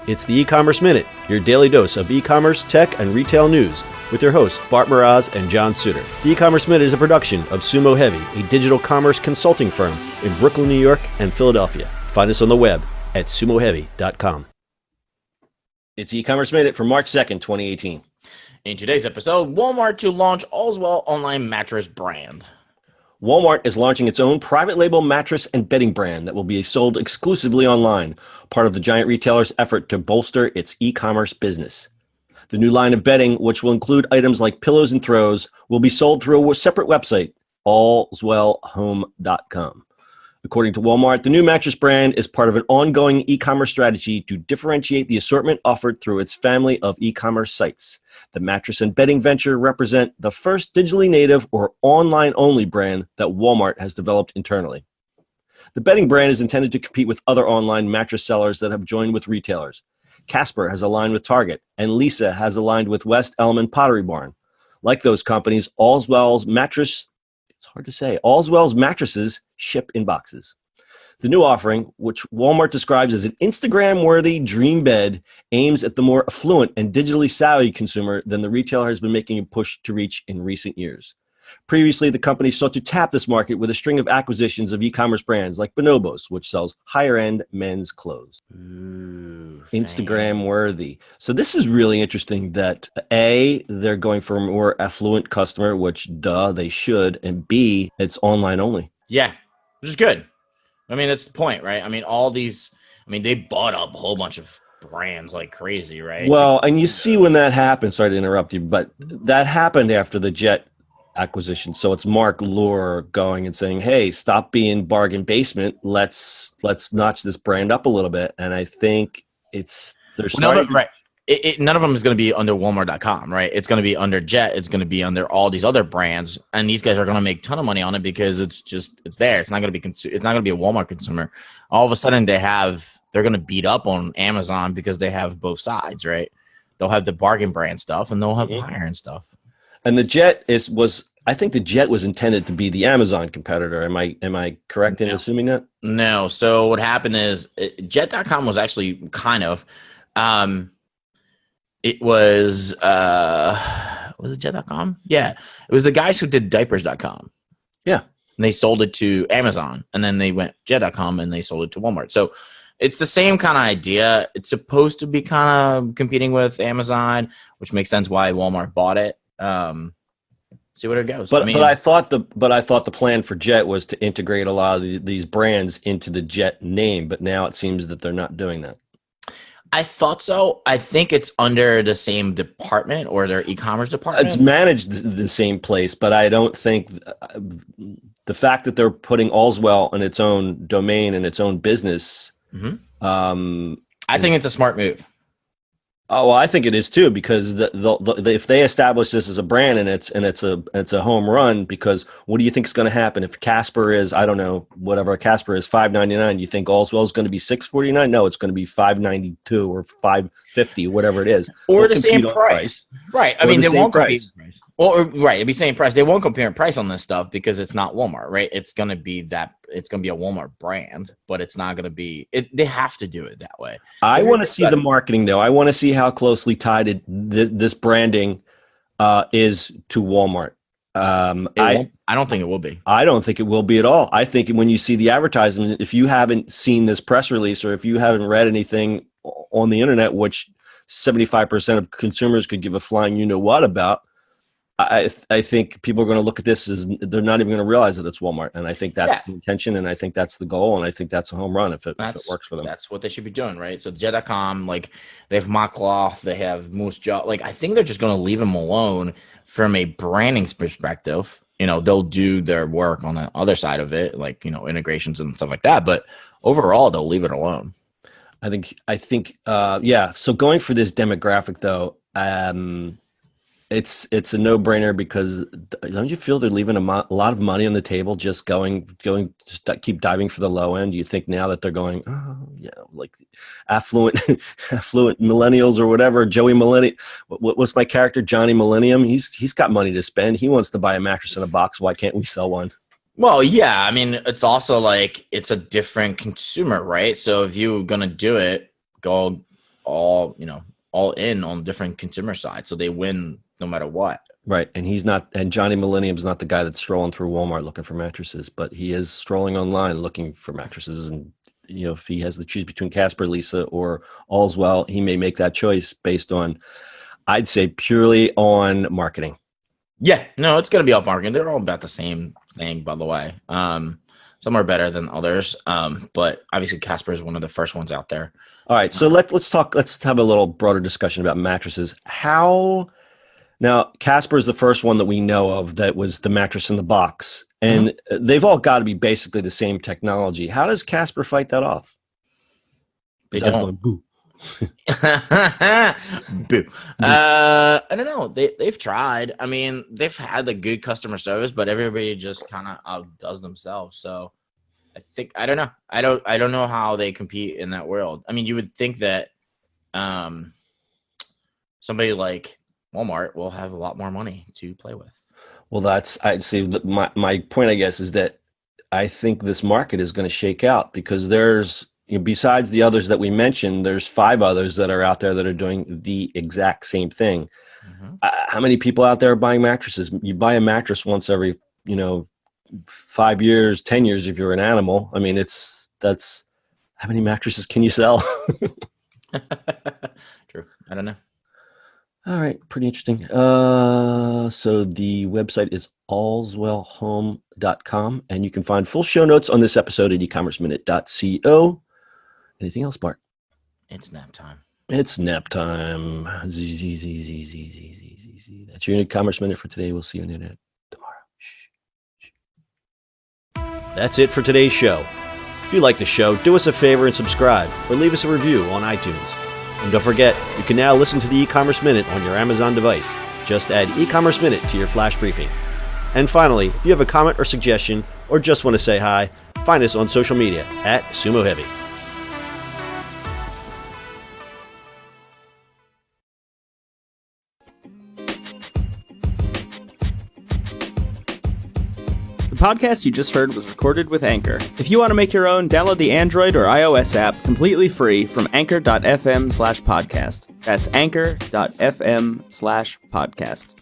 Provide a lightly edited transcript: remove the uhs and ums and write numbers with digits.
It's the E-Commerce Minute, your daily dose of e-commerce, tech, and retail news with your hosts, Bart Mraz and John Suter. The E-Commerce Minute is a production of Sumo Heavy, a digital commerce consulting firm in Brooklyn, New York, and Philadelphia. Find us on the web at sumoheavy.com. It's E-Commerce Minute for March 2nd, 2018. In today's episode, Walmart to launch Allswell online mattress brand. Walmart is launching its own private label mattress and bedding brand that will be sold exclusively online, part of the giant retailer's effort to bolster its e-commerce business. The new line of bedding, which will include items like pillows and throws, will be sold through a separate website, allswellhome.com. According to Walmart, the new mattress brand is part of an ongoing e-commerce strategy to differentiate the assortment offered through its family of e-commerce sites. The mattress and bedding venture represent the first digitally native or online-only brand that Walmart has developed internally. The bedding brand is intended to compete with other online mattress sellers that have joined with retailers. Casper has aligned with Target, and Lisa has aligned with West Elm Pottery Barn. Like those companies, Allswell's mattresses ship in boxes. The new offering, which Walmart describes as an Instagram-worthy dream bed, aims at the more affluent and digitally savvy consumer than the retailer has been making a push to reach in recent years. Previously, the company sought to tap this market with a string of acquisitions of e-commerce brands like Bonobos, which sells higher-end men's clothes. Instagram-worthy. So this is really interesting that A, they're going for a more affluent customer, which, they should, and B, it's online only. Yeah, which is good. I mean, that's the point, right? I mean, they bought up a whole bunch of brands like crazy, right? Well, and you see when that happened, sorry to interrupt you, but that happened after the Jet acquisition. So it's Mark Lure going and saying, hey, stop being bargain basement. Let's notch this brand up a little bit. And I think they're starting right. None of them is going to be under Walmart.com, right? It's going to be under Jet. It's going to be under all these other brands, and these guys are going to make a ton of money on it because it's there. It's not going to be it's not going to be a Walmart consumer. All of a sudden, they're going to beat up on Amazon because they have both sides, right? They'll have the bargain brand stuff, and they'll have the higher end stuff. And the Jet I think the Jet was intended to be the Amazon competitor. Am I correct in assuming that? No. So what happened is Jet.com was actually kind of. It was it Jet.com? Yeah. It was the guys who did diapers.com. Yeah. And they sold it to Amazon, and then they went Jet.com and they sold it to Walmart. So it's the same kind of idea. It's supposed to be kind of competing with Amazon, which makes sense why Walmart bought it. See what it goes. But I thought the plan for Jet was to integrate a lot of these brands into the Jet name, but now it seems that they're not doing that. I thought so. I think it's under the same department or their e-commerce department. It's managed the same place, but I don't think the fact that they're putting Allswell on its own domain and its own business. I think it's a smart move. Oh, well, I think it is too, because if they establish this as a brand and it's a home run, because what do you think is going to happen if Casper is, I don't know, whatever Casper is, $5.99? You think Allswell is going to be $6.49? No, it's going to be $5.92 or $5.50, whatever it is, or the same price, right? I mean, they won't compete in price. Well, right, it'd be same price. They won't compare price on this stuff because it's not Walmart, right? It's going to be it's going to be a Walmart brand, but it's not going to be. They have to do it that way. I want to see the marketing, though. I want to see how closely tied this branding is to Walmart. I don't think it will be. I don't think it will be at all. I think when you see the advertisement, if you haven't seen this press release or if you haven't read anything on the internet, which 75% of consumers could give a flying you-know-what about, I think people are going to look at this as they're not even going to realize that it's Walmart. And I think that's the intention, and I think that's the goal, and I think that's a home run if it works for them. That's what they should be doing, right? So Jet.com, like they have Mockcloth, they have Moose Jaw. Like I think they're just going to leave them alone from a branding perspective. They'll do their work on the other side of it, like, integrations and stuff like that. But overall, they'll leave it alone. I think, yeah. So going for this demographic, though, it's a no-brainer, because don't you feel they're leaving a lot of money on the table just going just keep diving for the low end? You think now that they're going, oh yeah, like affluent millennials or whatever, Joey Millennium. What's my character, Johnny Millennium? He's got money to spend. He wants to buy a mattress in a box. Why can't we sell one? Well, yeah. I mean, it's also like it's a different consumer, right? So if you're gonna do it, go all, all in on different consumer sides. So they win no matter what. Right. And Johnny Millennium's not the guy that's strolling through Walmart looking for mattresses, but he is strolling online looking for mattresses. And, if he has to choose between Casper, Lisa, or Allswell, he may make that choice based on, I'd say, purely on marketing. Yeah, no, it's going to be up marketing. They're all about the same thing, by the way. Some are better than others, but obviously Casper is one of the first ones out there. All right, so let's have a little broader discussion about mattresses. Now, Casper is the first one that we know of that was the mattress in the box, and they've all got to be basically the same technology. How does Casper fight that off? They don't. Going, boo. Boo. I don't know. They've tried. I mean, they've had the good customer service, but everybody just kind of outdoes themselves. So I don't know. I don't know how they compete in that world. I mean, you would think that somebody like Walmart will have a lot more money to play with. Well, I'd say my point, I guess, is that I think this market is going to shake out because there's, besides the others that we mentioned, there's 5 others that are out there that are doing the exact same thing. Mm-hmm. How many people out there are buying mattresses? You buy a mattress once every, 5 years, 10 years if you're an animal. I mean, that's how many mattresses can you sell? True. I don't know. All right, pretty interesting. So the website is allswellhome.com, and you can find full show notes on this episode at ecommerceminute.co. Anything else, Bart? It's nap time. It's nap time. Z. That's your e-commerce minute for today. We'll see you on the internet tomorrow. Shh. That's it for today's show. If you like the show, do us a favor and subscribe, or leave us a review on iTunes. And don't forget, you can now listen to the e-commerce minute on your Amazon device. Just add e-commerce minute to your flash briefing. And finally, if you have a comment or suggestion, or just want to say hi, find us on social media at Sumo Heavy. The podcast you just heard was recorded with Anchor. If you want to make your own, download the Android or iOS app completely free from anchor.fm/podcast. That's anchor.fm/podcast.